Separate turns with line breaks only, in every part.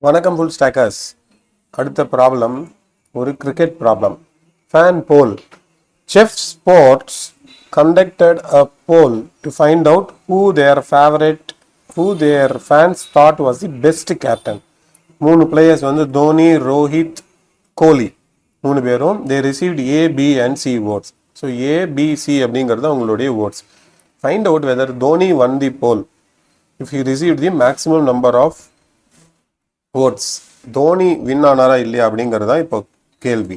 வணக்கம் full stackers. அடுத்த problem ஒரு cricket problem. Fan poll. Chef sports conducted a poll to find out who their fans thought was the best captain. மூணு players வந்து தோனி, ரோஹித், கோலி மூணு பேரும் they received A, B and C votes. So A, B, C அப்படிங்கிறது அவங்களுடைய votes. Find out whether Dhoni won the poll if he received the maximum number of votes. Dhoni win ஆனாரா இல்லையா அப்படிங்கிறது தான் இப்போ கேள்வி.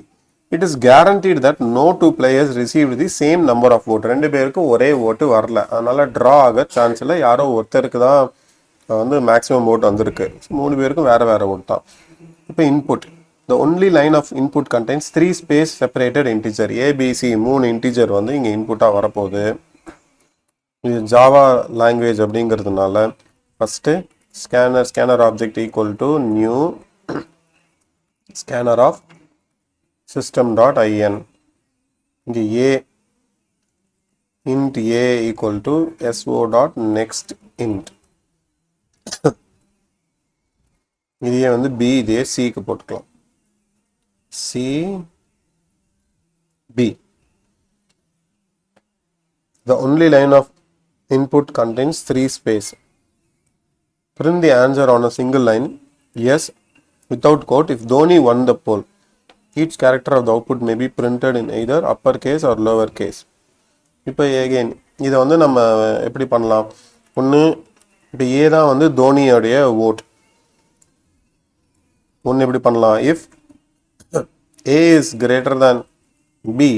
It is guaranteed that no two players received the same number of vote. ரெண்டு பேருக்கும் ஒரே ஓட்டு வரல, அதனால ட்ரா ஆக சான்ஸ் இல்லை. யாரோ ஒருத்தருக்கு தான் வந்து மேக்ஸிமம் ஓட் வந்திருக்கு. மூணு பேருக்கும் வேற வேற ஓட் தான். இப்போ input. The only line of input contains 3 space separated integer. ABC மூணு இன்டிஜர் வந்து இங்கே இன்புட்டாக வரப்போகுது. இது ஜாவா லாங்குவேஜ் அப்படிங்கிறதுனால first scanner object equal to new scanner of system.in. இங்கே a int a equal to so.next int. இதையே வந்து b இதே c க்கு போட்டுக்கலாம். c b. The only line of input contains 3 space. Print the answer on a single line, yes, without quote, if Dhoni won the poll. Each character of the output may be printed in either uppercase or lowercase. இப்போ again இதை வந்து நம்ம எப்படி பண்ணலாம்? ஒன்று இப்போ ஏ தான் வந்து தோனியோடைய ஓட். ஒன்று எப்படி பண்ணலாம்? If A is greater than B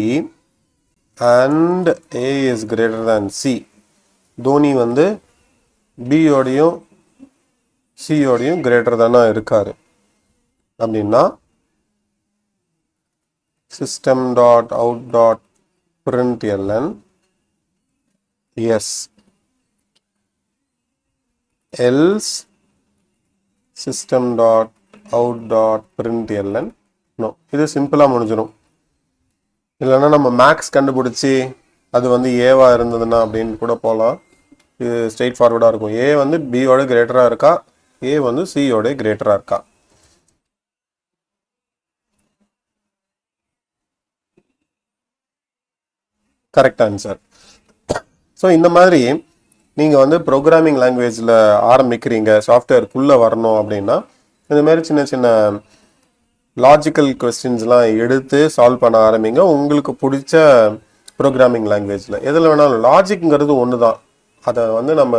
and A is greater than C, Dhoni வந்து B யோடையும் சியோடையும் கிரேட்டர் தானாக இருக்காரு அப்படின்னா system dot out dot println yes, else system dot out dot println no. இது சிம்பிளாக முடிஞ்சிடும். இல்லைன்னா நம்ம மேக்ஸ் கண்டுபிடிச்சி அது வந்து ஏவா இருந்ததுன்னா அப்படின்னு கூட போகலாம். இது ஸ்ட்ரெயிட் ஃபார்வர்டாக இருக்கும். ஏ வந்து பியோட கிரேட்டராக இருக்கா, ஏ வந்து சியோட கிரேட்டராக இருக்கா. Correct answer. ஸோ இந்த மாதிரி நீங்கள் வந்து ப்ரோக்ராமிங் லாங்குவேஜில் ஆரம்பிக்கிறீங்க, சாஃப்ட்வேருக்குள்ளே வரணும் அப்படின்னா இந்த மாதிரி சின்ன சின்ன லாஜிக்கல் கொஸ்டின்ஸ்லாம் எடுத்து சால்வ் பண்ண ஆரம்பிங்க. உங்களுக்கு பிடிச்ச ப்ரோக்ராமிங் லாங்குவேஜில் எதில் வேணாலும். லாஜிக்ங்கிறது ஒன்று தான். அதை வந்து நம்ம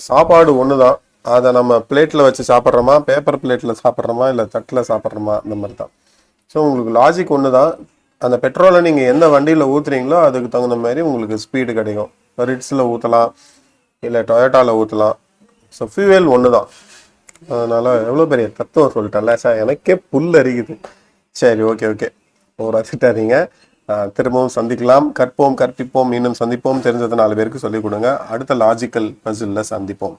சாப்பாடு ஒன்று தான். அதை நம்ம பிளேட்டில் வச்சு சாப்பிட்றோமா, பேப்பர் பிளேட்டில் சாப்பிட்றோமா, இல்லை தட்டில் சாப்பிட்றோமா, அந்த மாதிரி தான். ஸோ உங்களுக்கு லாஜிக் ஒன்று தான். அந்த பெட்ரோலை நீங்கள் எந்த வண்டியில் ஊற்றுறீங்களோ அதுக்கு தகுந்த மாதிரி உங்களுக்கு ஸ்பீடு கிடைக்கும். ரிட்ஸில் ஊற்றலாம், இல்லை டொயோட்டாவில் ஊற்றலாம். ஸோ ஃபியூவல் ஒன்று தான். அதனால் எவ்வளோ பெரிய தத்துவம் சொல்லிட்டேன்ல சார், எனக்கே புல் அரிக்குது. சரி, ஓகே ஒரு ரசிட்டாதீங்க. திரும்பவும் சந்திக்கலாம். கற்போம், கற்பிப்போம், மீண்டும் சந்திப்போம். தெரிஞ்சது 4 பேருக்கு சொல்லிக் கொடுங்க. அடுத்த லாஜிக்கல் பசிலில் சந்திப்போம்.